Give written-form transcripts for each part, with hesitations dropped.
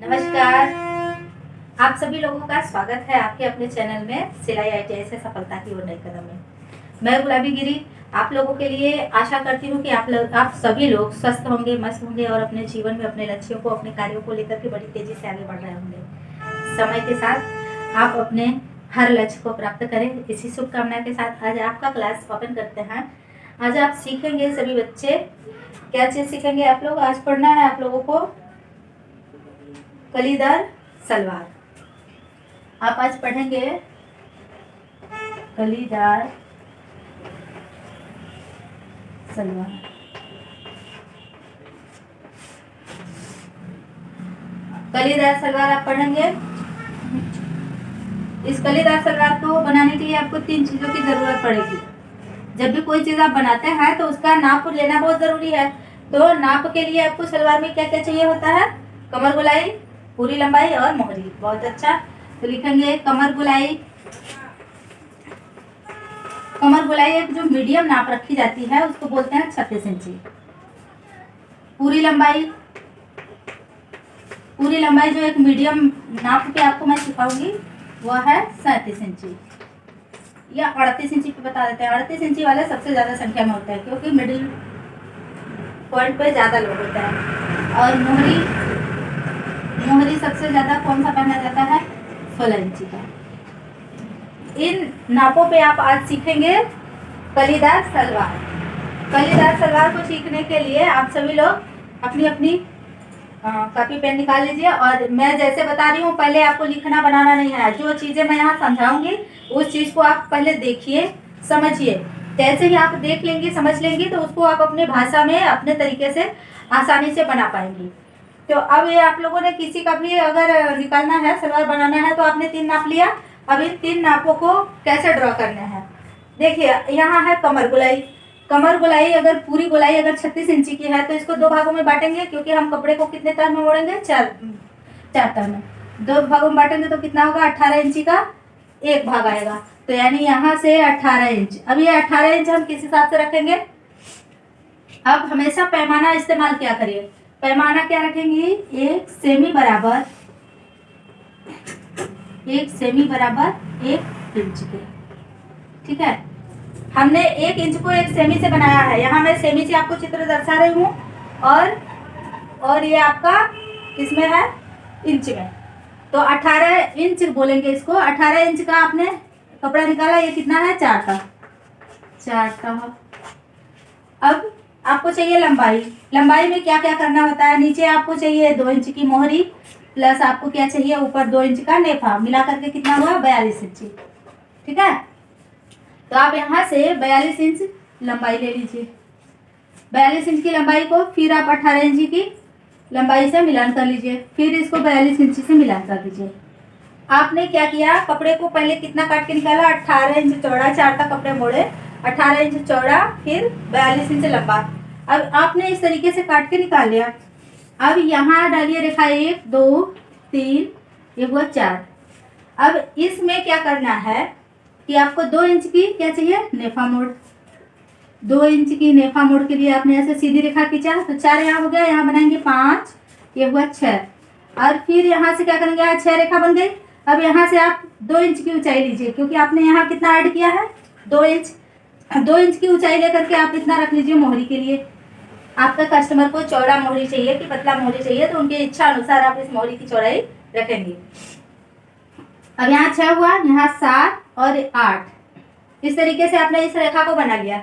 नमस्कार। आप सभी लोगों का स्वागत है आपके अपने चैनल में सिलाई ITI से सफलता की ओर नए कदम में। मैं गुलाबी गिरी आप लोगों के लिए आशा करती हूँ कि आप सभी लोग स्वस्थ होंगे, मस्त होंगे और अपने जीवन में अपने लक्ष्यों को, अपने कार्यों को लेकर के बड़ी तेजी से आगे बढ़ रहे होंगे। समय के साथ आप अपने हर लक्ष्य को प्राप्त करें, इसी शुभकामना के साथ आज आपका क्लास ओपन करते हैं। आज आप सीखेंगे सभी बच्चे, क्या चीज़ सीखेंगे आप लोग? आज पढ़ना है आप लोगों को कलीदार सलवार। आप आज पढ़ेंगे कलीदार सलवार। कलीदार सलवार आप पढ़ेंगे। इस कलीदार सलवार को बनाने के लिए आपको 3 चीजों की जरूरत पड़ेगी। जब भी कोई चीज आप बनाते हैं तो उसका नाप लेना बहुत जरूरी है। तो नाप के लिए आपको सलवार में क्या क्या चाहिए होता है? कमर गोलाई, पूरी लंबाई और मोहरी। बहुत अच्छा, तो लिखेंगे कमर गोलाई। कमर गोलाई एक जो मीडियम नाप रखी जाती है उसको बोलते हैं 36 इंची। पूरी लंबाई जो एक मीडियम नाप पे आपको मैं सिखाऊंगी वह है 37 इंची या 38 इंची पे बता देते हैं। 38 इंची वाले सबसे ज्यादा संख्या में होता है क्योंकि मिडिल पॉइंट पे ज्यादा लोग होता है। और मोहरी सबसे ज्यादा कौन सा पहना जाता है? 16 इंची का। इन नापों पे आप आज सीखेंगे कलीदार सलवार। कलीदार सलवार को सीखने के लिए आप सभी लोग अपनी अपनी कॉपी पेन निकाल लीजिए। और मैं जैसे बता रही हूँ पहले आपको लिखना बनाना नहीं है। जो चीजें मैं यहाँ समझाऊंगी उस चीज को आप पहले देखिए, समझिए। जैसे ही आप देख लेंगी, समझ लेंगी तो उसको आप अपने भाषा में अपने तरीके से आसानी से बना पाएंगी। तो अब ये आप लोगों ने किसी का भी अगर निकालना है, सलवार बनाना है, तो आपने 3 नाप लिया। अब इन 3 नापों को कैसे ड्रॉ करना है देखिए। यहाँ है कमर गोलाई। कमर गोलाई अगर पूरी गोलाई अगर 36 इंची की है तो इसको 2 भागों में बांटेंगे क्योंकि हम कपड़े को कितने तार में मोड़ेंगे? 4 तार में। 2 भागों में बांटेंगे तो कितना होगा? 18 इंची का 1 भाग आएगा। तो यानी यहाँ से 18 इंच। अब ये 18 इंच हम किस हिसाब से रखेंगे? अब हमेशा पैमाना इस्तेमाल क्या करिए? पैमाना क्या रखेंगे? 1 सेमी बराबर 1 इंच के। ठीक है, हमने 1 इंच को 1 सेमी से बनाया है। यहाँ मैं सेमी से आपको चित्र दर्शा रही हूँ और ये आपका किसमें है? इंच में। तो 18 इंच बोलेंगे इसको। 18 इंच का आपने कपड़ा निकाला, ये कितना है? 4 का। अब आपको चाहिए लंबाई। लंबाई में क्या क्या करना होता है? नीचे आपको चाहिए 2 इंच की मोहरी प्लस आपको क्या चाहिए? ऊपर 2 इंच का नेफा। मिला करके कितना हुआ? 42 इंची। ठीक है, तो आप यहाँ से 42 इंच लंबाई ले लीजिए। 42 इंच की लंबाई को फिर आप 18 इंच की लंबाई से मिलान कर लीजिए। फिर इसको 42 इंच से मिलान कर दीजिए। आपने क्या किया? कपड़े को पहले कितना काट के निकाला? 18 इंच चौड़ा। 4 का कपड़े मोड़े, 18 इंच चौड़ा, फिर 42 इंच लंबा। अब आपने इस तरीके से काट के निकाल लिया। अब यहाँ डालिए रेखा 1 2 3 1 2 4। अब इसमें क्या करना है कि आपको 2 इंच की क्या चाहिए? नेफा मोड़। 2 इंच की नेफा मोड़ के लिए आपने ऐसे सीधी रेखा खींचा तो 4 यहाँ हो गया। यहाँ बनाएंगे 5, ये हुआ 6। और फिर यहाँ से क्या करेंगे? यहाँ 6 रेखा बन गई। अब यहाँ से आप 2 इंच की ऊंचाई लीजिए क्योंकि आपने यहाँ कितना ऐड किया है? 2 इंच। 2 इंच की ऊंचाई लेकर के आप इतना रख लीजिए मोहरी के लिए। आपका कस्टमर को चौड़ा मोहरी चाहिए कि पतला मोहरी चाहिए तो उनकी इच्छा अनुसार आप इस मोहरी की चौड़ाई रखेंगे। अब यहाँ 6 हुआ, यहाँ 7 और 8। इस तरीके से आपने इस रेखा को बना लिया।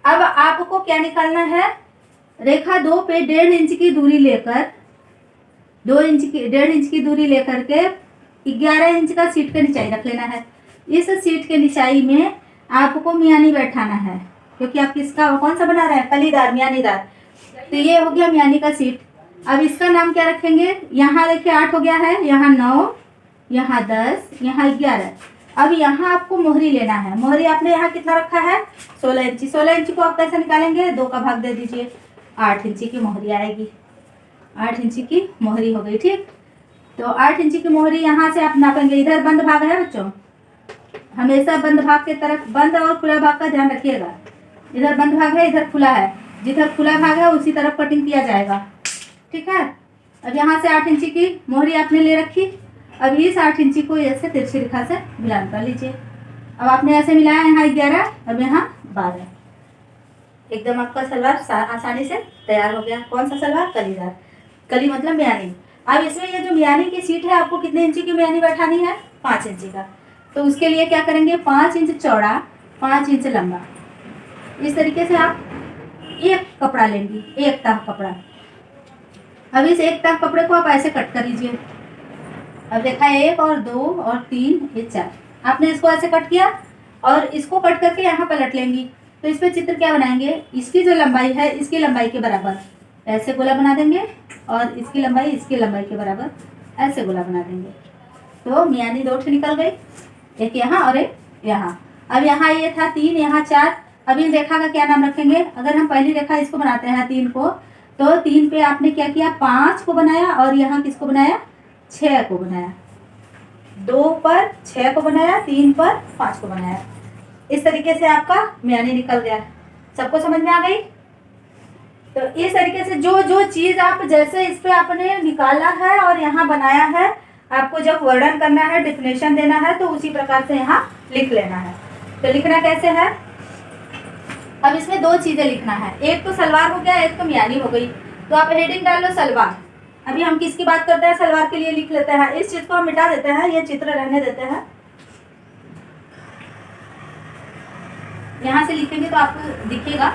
अब आपको क्या निकालना है? रेखा 2 पे 1.5 इंच की दूरी लेकर 1.5 इंच की दूरी लेकर के 11 इंच का सीट के निचाई रख लेना है। इस सीट के निचाई में आपको मियानी बैठाना है क्योंकि आप किसका कौन सा बना रहे हैं? कलीदार, मियानीदार। तो ये हो गया मियानी का सीट। अब इसका नाम क्या रखेंगे? यहाँ देखिए 8 हो गया है, यहाँ 9, यहाँ 10, यहाँ 11। अब यहाँ आपको मोहरी लेना है। मोहरी आपने यहाँ कितना रखा है? 16 इंची। 16 इंची को आप कैसे निकालेंगे? 2 का भाग दे दीजिए, 8 इंची की मोहरी आएगी। 8 इंची की मोहरी हो गई। ठीक, तो 8 इंची की मोहरी यहाँ से आप नापेंगे। इधर बंद भाग है बच्चों, हमेशा बंद भाग के तरफ, बंद और खुला भाग का ध्यान रखिएगा। इधर बंद भाग है, इधर खुला है। जिधर खुला भाग है उसी तरफ कटिंग किया जाएगा। ठीक है, अब यहाँ से 8 इंची की मोहरी आपने ले रखी। अब इस 8 इंची को ऐसे तिरछी रेखा से मिलान कर लीजिए। अब आपने ऐसे मिलाया, यहाँ 11, अब यहाँ 12। एकदम आपका सलवार आसानी से तैयार हो गया। कौन सा सलवार? कलीदार। कली मतलब मियानी। अब इसमें ये जो मियानी की सीट है, आपको कितने इंची की मियानी बैठानी है? 5 इंची का। तो उसके लिए क्या करेंगे? 5 इंच चौड़ा, 5 इंच लंबा। इस तरीके से आप एक कपड़ा लेंगी, एक ताह कपड़ा। अब इस एक ताह कपड़े को आप ऐसे कट कर लीजिए। अब देखा 1 और 2 और 3, ये 4। आपने इसको ऐसे कट किया और इसको कट करके यहाँ पलट लेंगी। तो इस पे चित्र क्या बनाएंगे? इसकी जो लंबाई है, इसकी लंबाई के बराबर ऐसे गोला बना देंगे, और इसकी लंबाई के बराबर ऐसे गोला बना देंगे। तो मियानी 2 निकल गई, एक यहाँ और एक यहाँ। अब यहाँ ये था 3, यहाँ 4। अब इन रेखा का क्या नाम रखेंगे? अगर हम पहली रेखा इसको बनाते हैं 3 को, तो 3 पे आपने क्या किया? 5 को बनाया, और यहाँ किसको बनाया? 6 को बनाया। 2 पर 6 को बनाया, 3 पर 5 को बनाया। इस तरीके से आपका मियानी निकल गया। सबको समझ में आ गई? तो इस तरीके से जो जो चीज आप जैसे इस पे आपने निकाला है और यहाँ बनाया है, आपको जब वर्णन करना है, डिफिनेशन देना है, तो उसी प्रकार से यहाँ लिख लेना है। तो लिखना कैसे है? अब इसमें 2 चीजें लिखना है। एक तो सलवार हो गया, एक तो मियानी हो गई। तो आप हेडिंग डाल लो सलवार। अभी हम किसकी बात करते हैं? सलवार के लिए लिख लेते हैं। इस चीज को हम मिटा देते हैं, ये चित्र रहने देते हैं। यहाँ से लिखेंगे तो आपको दिखेगा।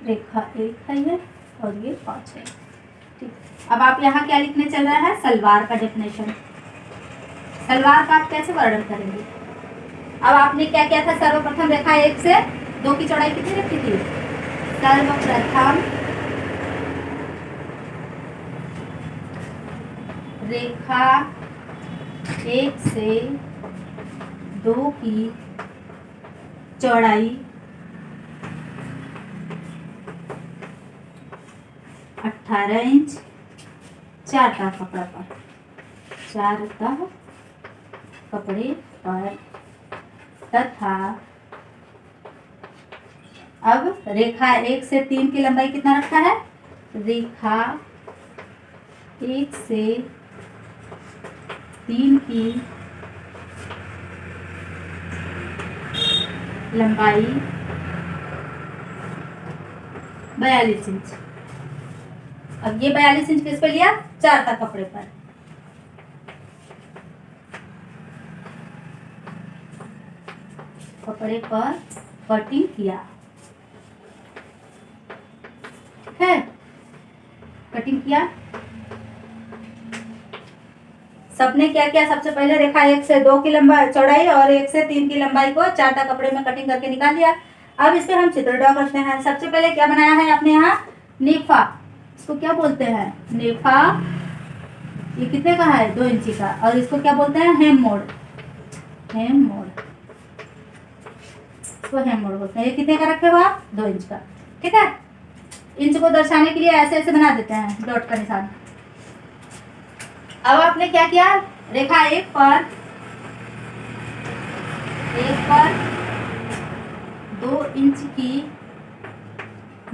रेखा 1 है ये, और ये 5 है। ठीक, अब आप यहाँ क्या लिखने चल रहा है? सलवार का डेफिनेशन। सलवार का आप कैसे वर्णन करेंगे? अब आपने क्या किया था? सर्वप्रथम रेखा 1 से 2 की चौड़ाई कितनी रखी थी? सर्वप्रथम रेखा 1 से 2 की चौड़ाई 18 इंच 4 ताह कपड़ा पर, 4 ताह कपड़े पर, तथा अब रेखा 1 से 3 की लंबाई कितना रखा है? रेखा 1 से 3 की लंबाई 42 इंच। अब ये 42 इंच किस पे लिया? 4 ताह कपड़े पर। कपड़े पर कटिंग किया, ठीक है? कटिंग किया। सबने क्या किया? सबसे पहले रेखा 1 से 2 की लंबाई चौड़ाई और 1 से 3 की लंबाई को 4 ताह कपड़े में कटिंग करके निकाल लिया। अब इस पे हम चित्र ड्रॉ करते हैं। सबसे पहले क्या बनाया है आपने? यहाँ नेफा, इसको क्या बोलते हैं? नेफा। ये कितने का है? 2 इंची का। और इसको क्या बोलते हैं? हेम मोड़। हेम मोड़, इसको हेम मोड़ बोलते हैं। ये कितने का रखे हो आप? 2 इंच का, ठीक है? इंच को दर्शाने के लिए ऐसे ऐसे बना देते हैं डॉट का निशान। अब आपने क्या किया? रेखा 1 पर 2 इंच की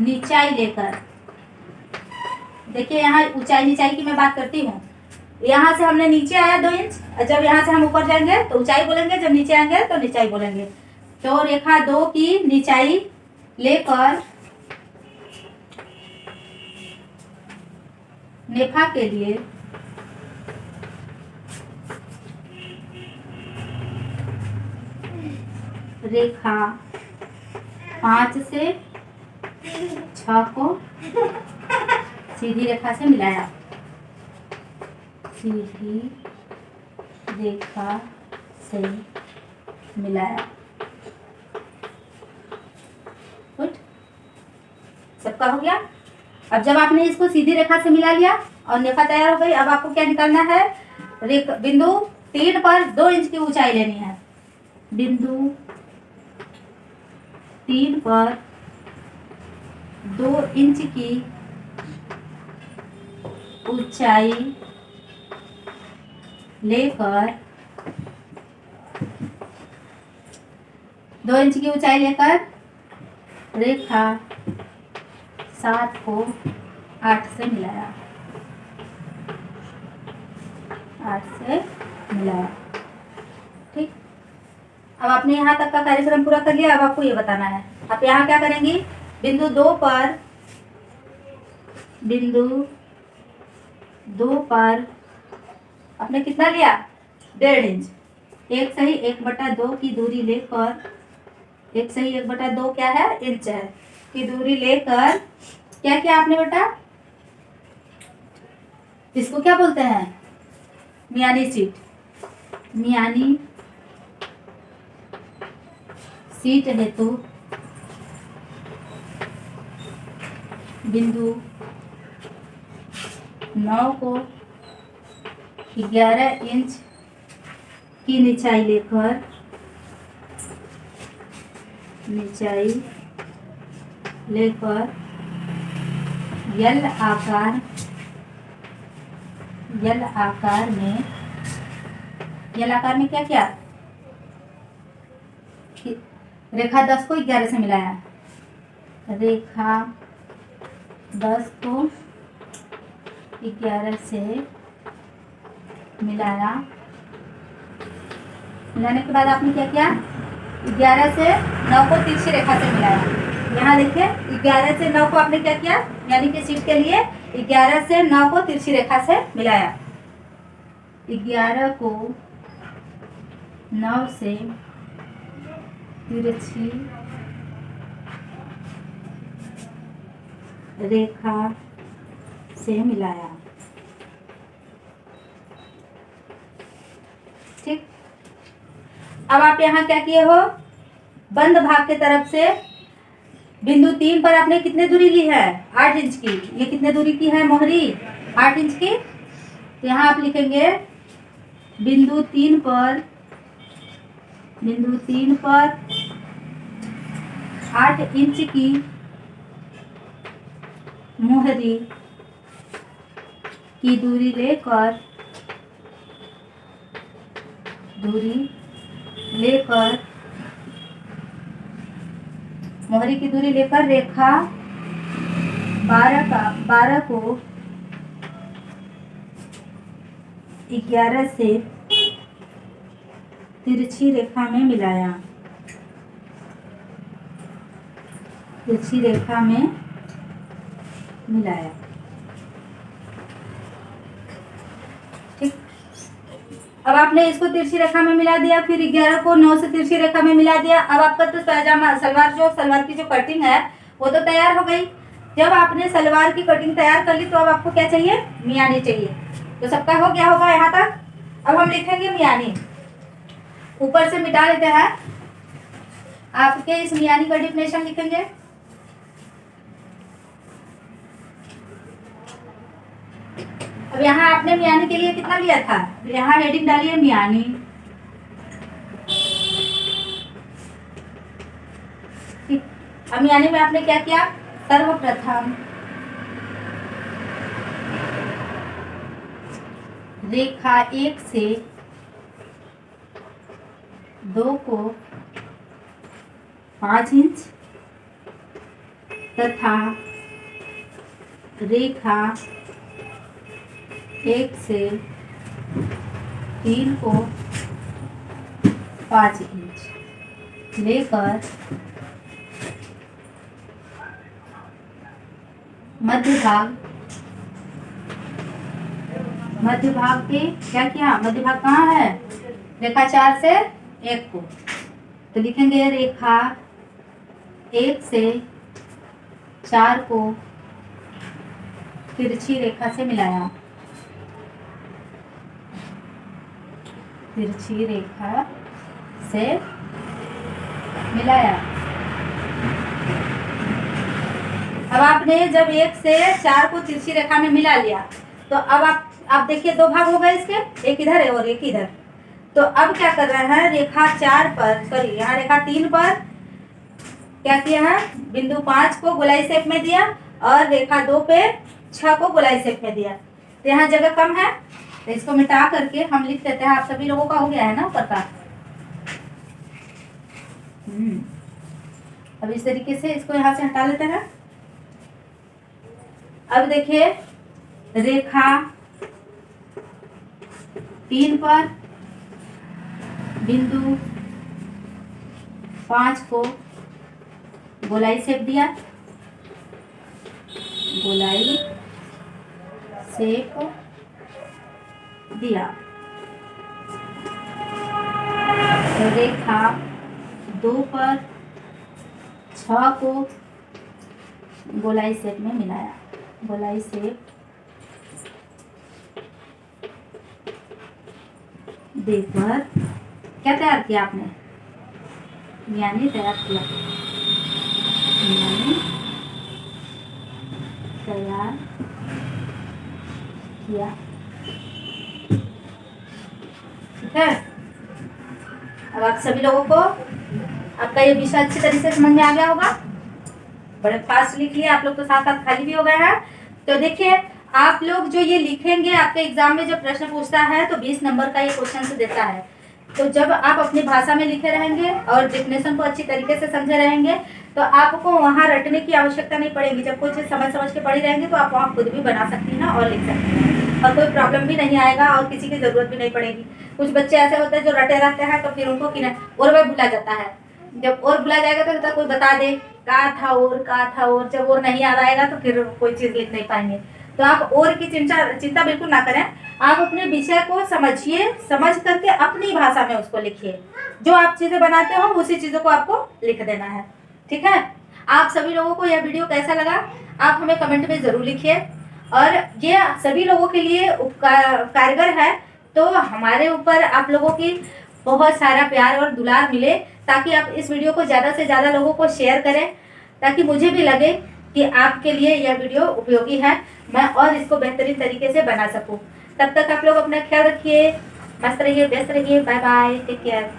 नीचाई लेकर, देखिए यहाँ ऊंचाई नीचाई की मैं बात करती हूँ। यहाँ से हमने नीचे आया 2 इंच, जब यहाँ से हम ऊपर जाएंगे तो ऊंचाई बोलेंगे, जब नीचे आएंगे तो नीचाई बोलेंगे। तो रेखा 2 की नीचाई लेकर नेफा के लिए रेखा 5 से 6 को सीधी रेखा से मिलाया। सीधी रेखा से मिलाया। गुड, सबका हो गया। अब जब आपने इसको सीधी रेखा से मिला लिया और नेफा तैयार हो गई, अब आपको क्या निकालना है? बिंदु 3 पर 2 इंच की ऊंचाई लेनी है। बिंदु 3 पर 2 इंच की ऊंचाई लेकर 2 इंच की ऊंचाई लेकर रेखा 7 को 8 से मिलाया, 8 से मिलाया। ठीक, अब आपने यहाँ तक का कार्यक्रम पूरा कर लिया। अब आपको ये बताना है, आप यहाँ क्या करेंगी, बिंदु 2 पर आपने कितना लिया, 1.5 इंच, 1 सही 1/2 की दूरी लेकर, 1 सही 1/2 क्या है, इंच है, की दूरी लेकर क्या किया आपने बेटा, इसको क्या बोलते हैं, मियानी सीट, मियानी सीट हेतु बिंदु 9 को 11 इंच की निचाई लेकर, यल आकार में क्या किया, रेखा 10 को 11 से मिलाया, रेखा 10 को 11 से मिलाया। मिलाने के बाद आपने क्या किया, 11 से 9 को तिरछी रेखा से मिलाया। यहाँ देखिए 11 से 9 को आपने क्या किया, यानी कि सीट के लिए 11 से 9 को तिरछी रेखा से मिलाया। 11 को 9 से तिरछी रेखा से मिलाया। ठीक, अब आप यहाँ क्या किए हो, बंद भाग के तरफ से बिंदु 3 पर आपने कितने दूरी ली है, 8 इंच की। ये कितने दूरी की है मोहरी, 8 इंच की। तो यहाँ आप लिखेंगे बिंदु 3 पर 8 इंच की मोहरी की दूरी लेकर मोहरी की दूरी लेकर रेखा 12 को 11 से तिरछी रेखा में मिलाया, तिरछी रेखा में मिलाया। ठीक, अब आपने इसको तिरछी रेखा में मिला दिया, फिर 11 को 9 से तिरछी रेखा में मिला दिया। अब आपका तो पैजामा सलवार की जो कटिंग है वो तो तैयार हो गई। जब आपने सलवार की कटिंग तैयार कर ली तो अब आपको क्या चाहिए, मियानी चाहिए। तो सबका हो गया होगा यहाँ तक। अब हम लिखेंगे मियानी, ऊपर से मिटा लेते हैं, आपके इस मियानी का डिफिनेशन लिखेंगे। अब यहाँ आपने मियानी के लिए कितना लिया था, यहाँ हेडिंग डालिए मियानी। ठीक, अब मियानी में आपने क्या किया, सर्वप्रथम रेखा 1 से 2 को 5 इंच तथा रेखा 1 से 3 को 5 इंच लेकर मध्य भाग पे क्या किया, मध्य भाग कहाँ है, रेखा 4 से 1 को, तो लिखेंगे रेखा 1 से 4 को तिरछी रेखा से मिलाया, तिरछी रेखा से मिलाया। अब आपने जब 1 से 4 को तिरछी रेखा में मिला लिया तो अब आप देखिए 2 भाग हो गए इसके, एक इधर है और एक इधर। तो अब क्या कर रहे हैं, रेखा 4 पर, सॉरी यहाँ रेखा 3 पर क्या किया है, बिंदु 5 को गोलाई शेप में दिया और रेखा 2 पे 6 को गोलाई शेप में दिया। तो यहाँ जगह कम है तो इसको मिटा करके हम लिख देते हैं। आप सभी लोगों का हो गया है ना ऊपर का। अब इस तरीके से इसको यहाँ से हटा लेते हैं। अब देखिए रेखा 3 पर बिंदु 5 को गोलाई शेप दिया, गोलाई शेप दिया। रेखा 2 पर 6 को गोलाई शेप में मिलाया, गोलाई शेप देकर क्या तैयार किया आपने, यानी तैयार किया, यानी तैयार किया। ठीक है, अब आप सभी लोगों को आपका ये विषय अच्छी तरीके से समझ में आ गया होगा। बड़े फास्ट लिख लिए आप लोग, तो साथ साथ खाली भी हो गए हैं। तो देखिए आप लोग जो ये लिखेंगे, आपके एग्जाम में जब प्रश्न पूछता है तो 20 नंबर का ये क्वेश्चन देता है। तो जब आप अपनी भाषा में लिखे रहेंगे और डेफिनेशन को अच्छी तरीके से समझे रहेंगे तो आपको वहाँ रटने की आवश्यकता नहीं पड़ेगी। जब कोई चीज़ समझ के पढ़ी रहेंगे तो आप वहाँ खुद भी बना सकती हैं और लिख सकती हैं, और कोई प्रॉब्लम भी नहीं आएगा और किसी की ज़रूरत भी नहीं पड़ेगी। कुछ बच्चे ऐसे होते हैं जो रटे रहते हैं तो फिर उनको और वह भुला जाता है। जब और भुला जाएगा तो कोई बता दे कहा था और, जब और नहीं याद आएगा तो फिर कोई चीज़ लिख नहीं पाएंगे। तो आप और की चिंता बिल्कुल ना करें। आप अपने विषय को समझिए, समझ करके अपनी भाषा में उसको लिखिए। जो आप चीज़ें बनाते हो उसी चीज़ों को आपको लिख देना है। ठीक है, आप सभी लोगों को यह वीडियो कैसा लगा आप हमें कमेंट में ज़रूर लिखिए। और ये सभी लोगों के लिए कारगर है, तो हमारे ऊपर आप लोगों की बहुत सारा प्यार और दुलार मिले, ताकि आप इस वीडियो को ज़्यादा से ज़्यादा लोगों को शेयर करें, ताकि मुझे भी लगे कि आपके लिए यह वीडियो उपयोगी है, मैं और इसको बेहतरीन तरीके से बना सकूं। तब तक आप लोग अपना ख्याल रखिए, मस्त रहिए, व्यस्त रहिए। Bye bye, take care.